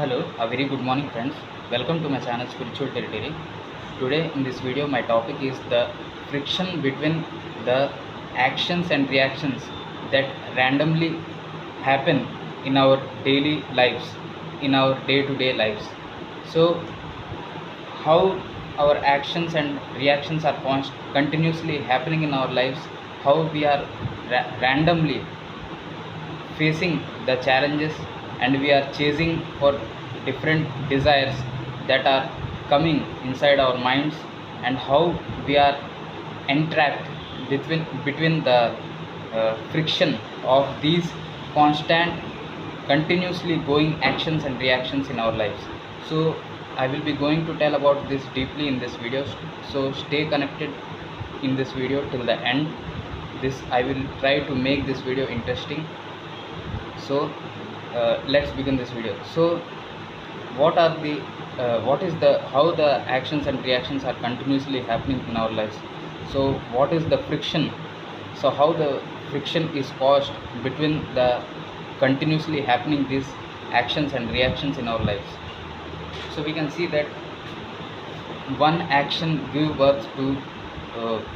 Hello, a very good morning friends. Welcome to my channel Spiritual Territory. Today in this video my topic is the friction between the actions and reactions that randomly happen in our daily lives, in our day-to-day lives. So how our actions and reactions are continuously happening in our lives, how we are randomly facing the challenges and we are chasing for different desires that are coming inside our minds, and how we are entrapped between the friction of these constant continuously going actions and reactions in our lives. So I will be going to tell about this deeply in this video, so stay connected in this video till the end. This I will try to make this video interesting. So let's begin this video. So what is the how the actions and reactions are continuously happening in our lives. So what is the friction? So how the friction is caused between the continuously happening these actions and reactions in our lives. So we can see that one action give birth to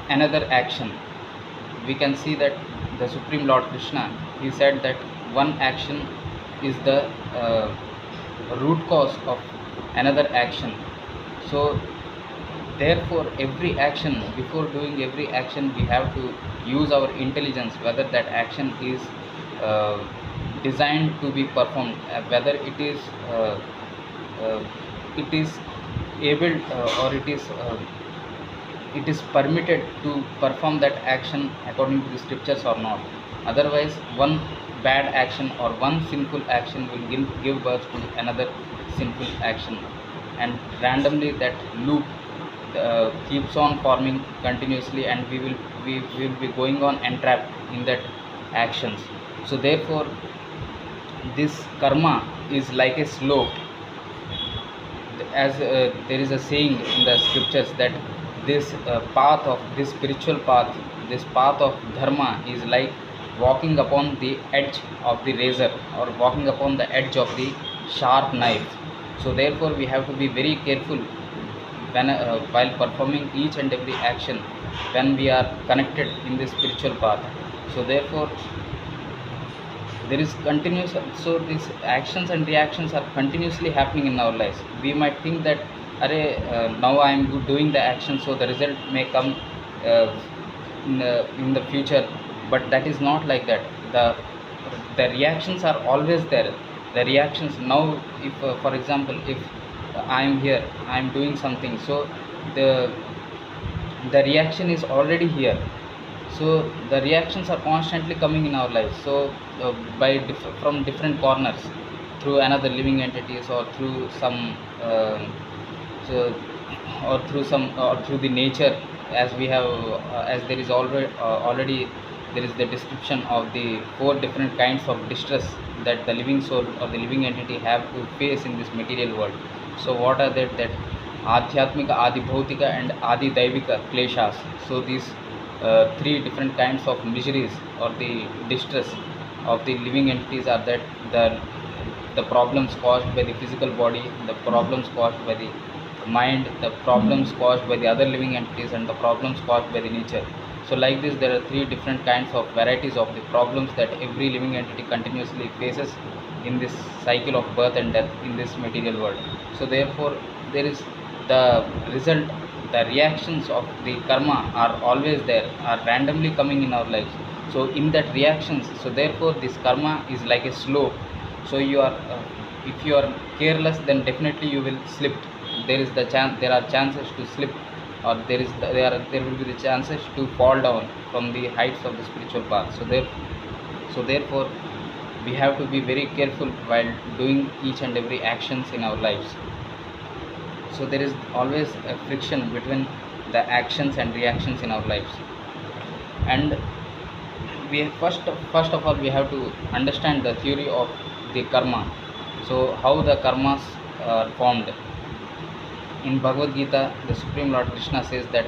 another action. We can see that the Supreme Lord Krishna, he said that one action is the root cause of another action. So therefore every action, before doing every action, we have to use our intelligence whether that action is uh, designed to be performed, whether it is able or it is permitted to perform that action according to the scriptures or not. Otherwise one bad action or one sinful action will give birth to another sinful action, and randomly that loop keeps on forming continuously, and we will be going on entrapped in that actions. So therefore this karma is like a slope, as there is a saying in the scriptures that this path of this spiritual path, this path of dharma is like walking upon the edge of the razor or walking upon the edge of the sharp knife. So therefore we have to be very careful when while performing each and every action when we are connected in this spiritual path. So therefore there is continuous, so these actions and reactions are continuously happening in our lives. We might think that now I am doing the action, so the result may come uh, in the future, but that is not like that. The reactions are always there. The reactions now, if for example, if I am here, I am doing something, so the reaction is already here. So the reactions are constantly coming in our lives. So from different corners, through another living entities, or through some so, or through the nature, as we have as there is already there is the description of the 4 different kinds of distress that the living soul or the living entity have to face in this material world. So what are that adhyatmika, adi bhautika and adi daivika kleshas. So these 3 different kinds of miseries or the distress of the living entities are that the problems caused by the physical body, the problems caused by the mind, the problems caused by the other living entities, and the problems caused by the nature. So like this, there are 3 different kinds of varieties of the problems that every living entity continuously faces in this cycle of birth and death in this material world. So therefore there is the result, the reactions of the karma are always there, are randomly coming in our lives. So in that reactions, so therefore this karma is like a slope. So you are if you are careless, then definitely you will slip. There is the chance, there are chances to slip, or there will be the chances to fall down from the heights of the spiritual path. So therefore we have to be very careful while doing each and every actions in our lives. So there is always a friction between the actions and reactions in our lives, and we first of all we have to understand the theory of the karma. So how the karmas are formed. In Bhagavad Gita, the Supreme Lord Krishna says that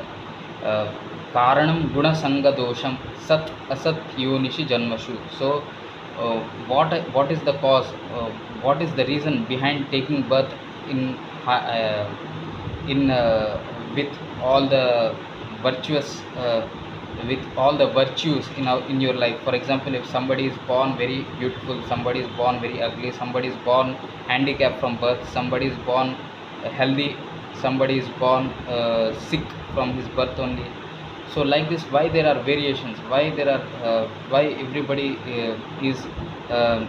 karanam guna sanga dosham sat asat yonishi janmashu. So uh, what is the cause, what is the reason behind taking birth in with all the virtuous with all the virtues in your life. For example, if somebody is born very beautiful, somebody is born very ugly, somebody is born handicapped from birth, somebody is born healthy, somebody is born sick from his birth only. So like this, why there are variations, why everybody is uh,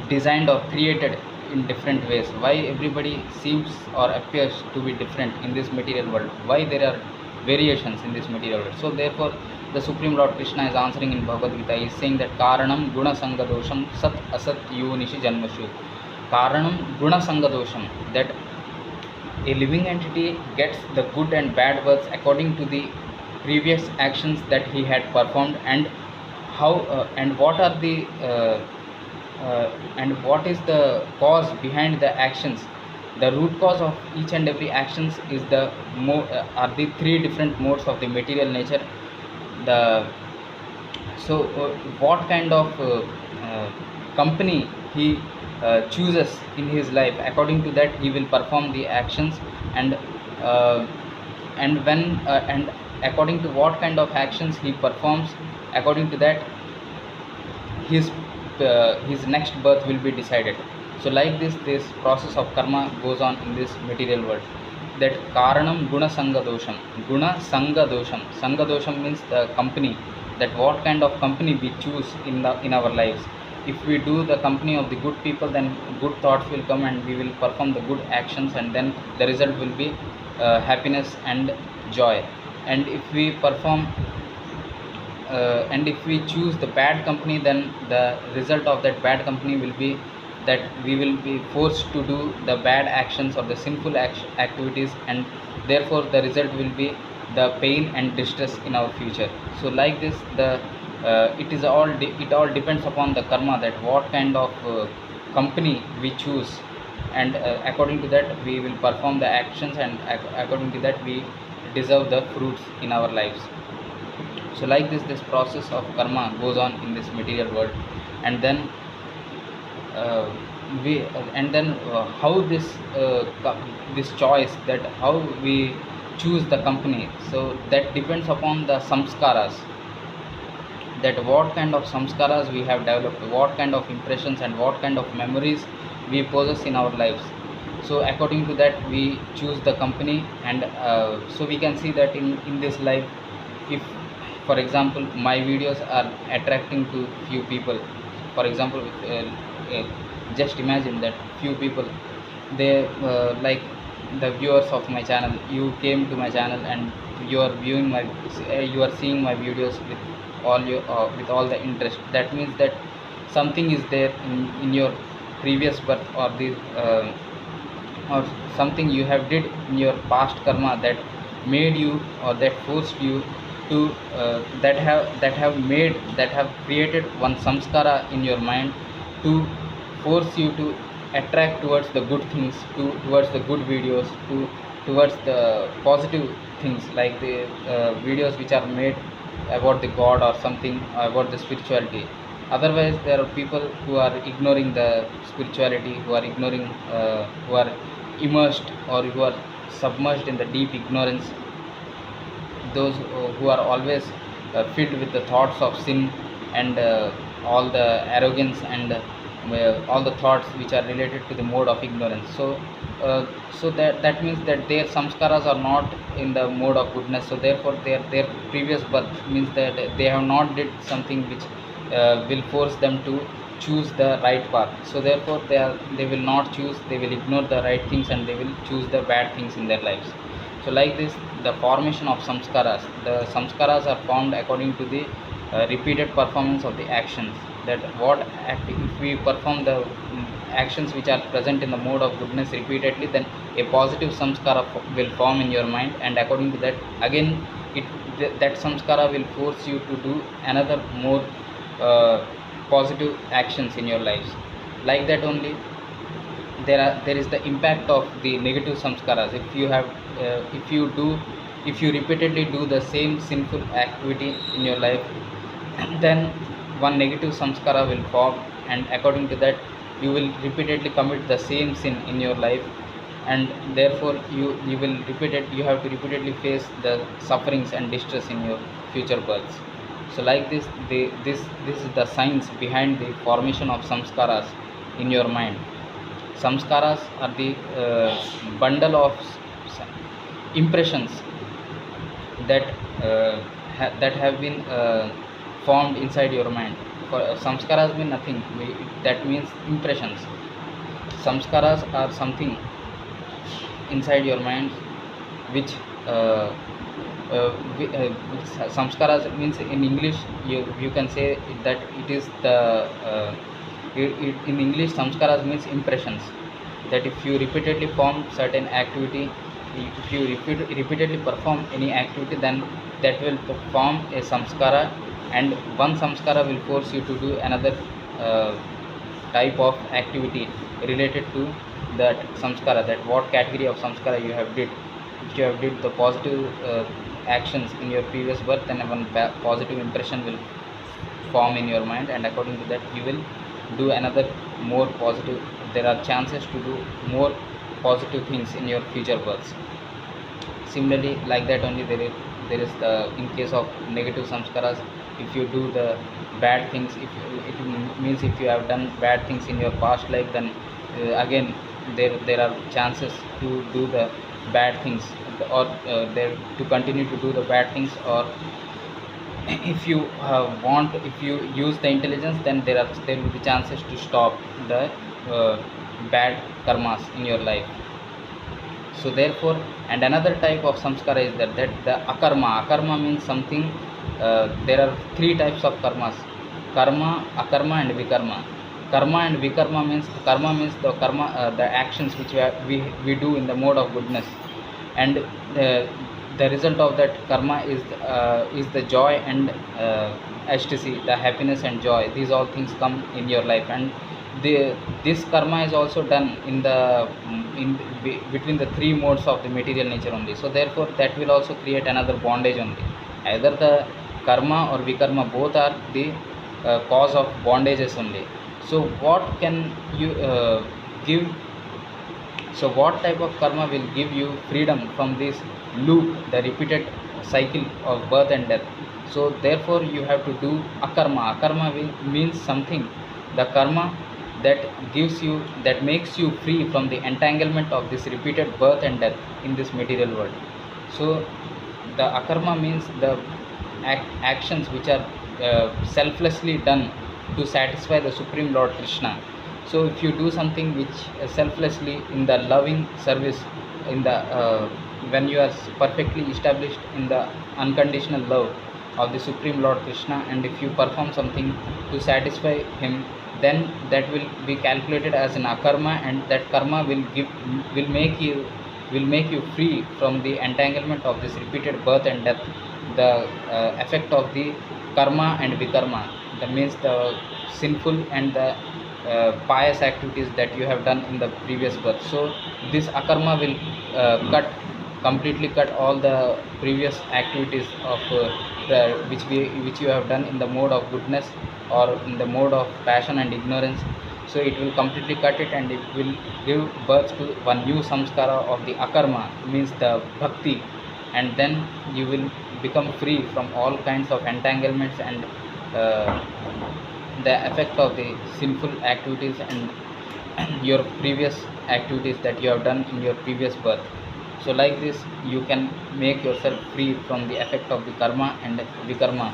designed or created in different ways, why everybody seems or appears to be different in this material world, why there are variations in this material world. So therefore the Supreme Lord Krishna is answering in Bhagavad Gita. He is saying that karanam guna sanga dosham sat asat yonishi janmashu. Karanam guna sanga dosham, that a living entity gets the good and bad works according to the previous actions that he had performed, and how and what are the and what is the cause behind the actions. The root cause of each and every actions is are the three different modes of the material nature. The so what kind of company he chooses in his life, according to that he will perform the actions, and uh, when and according to what kind of actions he performs, according to that his next birth will be decided. So like this process of karma goes on in this material world. That karanam guna sanga dosham, sanga dosham means the company, that what kind of company we choose in our lives. If we do the company of the good people, then good thoughts will come and we will perform the good actions, and then the result will be happiness and joy. And if we perform and if we choose the bad company, then the result of that bad company will be that we will be forced to do the bad actions or the sinful activities, and therefore the result will be the pain and distress in our future. So like this, the it all depends upon the karma, that what kind of company we choose, and according to that we will perform the actions, and according to that we deserve the fruits in our lives. So like this process of karma goes on in this material world. And then uh, we and then how this choice, that how we choose the company, so that depends upon the samskaras, that what kind of samskaras we have developed, what kind of impressions and what kind of memories we possess in our lives. So according to that we choose the company. And so we can see that in this life, if for example my videos are attracting to few people, for example just imagine that few people, they like the viewers of my channel, you came to my channel and you are viewing my you are seeing my videos with all the interest. That means that something is there in your previous birth, or something you have did in your past karma, that made you or that forced you to that have created one samskara in your mind, to force you to attract towards the good things, towards the good videos, towards the positive things, like the videos which are made about the god or something, about the spirituality. Otherwise there are people who are ignoring the spirituality, who are ignoring who are immersed or who are submerged in the deep ignorance, those who are always filled with the thoughts of sin, and all the arrogance, and all the thoughts which are related to the mode of ignorance. So that means that their samskaras are not in the mode of goodness. So therefore their previous birth means that they have not did something which will force them to choose the right path. So therefore they will not choose, they will ignore the right things, and they will choose the bad things in their lives. So like this, the formation of samskaras, the samskaras are formed according to the repeated performance of the actions. That if we perform the actions which are present in the mode of goodness repeatedly, then a positive samskara will form in your mind, and according to that again that samskara will force you to do another more positive actions in your lives. Like that only, there is the impact of the negative samskaras. If you repeatedly do the same sinful activity in your life, then one negative samskara will form, and according to that you will repeatedly commit the same sin in your life, and therefore you have to repeatedly face the sufferings and distress in your future births. So like this is the science behind the formation of samskaras in your mind. Samskaras are the bundle of impressions that that have been formed inside your mind. For samskaras mean nothing, that means impressions. Samskaras are something inside your mind which samskaras means in English you can say that it is the in English samskaras means impressions, that if you repeatedly form certain activity, if you repeatedly perform any activity, then that will form a samskara, and one samskara will force you to do another type of activity related to that samskara, that what category of samskara you have did. If you have did the positive actions in your previous birth, then one positive impression will form in your mind, and according to that you will do another more positive. There are chances to do more positive things in your future births. Similarly, like that only there is the, in case of negative samskaras, if you do the bad things, if it means if you have done bad things in your past life, then again there are chances to do the bad things, or there to continue to do the bad things. Or if you if you use the intelligence, then there will be chances to stop the bad karmas in your life. So therefore, and another type of samskara is that the akarma means something. There are three types of karmas: karma, akarma, and vikarma. Karma and vikarma means, karma means the karma, the actions which we do in the mode of goodness, and the result of that karma is the joy and ecstasy, the happiness and joy. These all things come in your life, and this karma is also done in between the three modes of the material nature only. So therefore that will also create another bondage only. Either the karma or vikarma, both are the cause of bondages only. So what can you give? So what type of karma will give you freedom from this loop, the repeated cycle of birth and death? So therefore you have to do akarma. Akarma means something, the karma that gives you, that makes you free from the entanglement of this repeated birth and death in this material world. So the akarma means the actions which are selflessly done to satisfy the Supreme Lord Krishna. So if you do something which selflessly in the loving service, in the when you are perfectly established in the unconditional love of the Supreme Lord Krishna, and if you perform something to satisfy him, then that will be calculated as an akarma, and that karma will make you free from the entanglement of this repeated birth and death. The effect of the karma and vikarma, that means the sinful and the pious activities that you have done in the previous birth. So this akarma will completely cut all the previous activities of which you have done in the mode of goodness or in the mode of passion and ignorance. So it will completely cut it, and it will give birth to one new samskara of the akarma, means the bhakti, and then you will become free from all kinds of entanglements and the effect of the sinful activities and your previous activities that you have done in your previous birth. So like this you can make yourself free from the effect of the karma and vikarma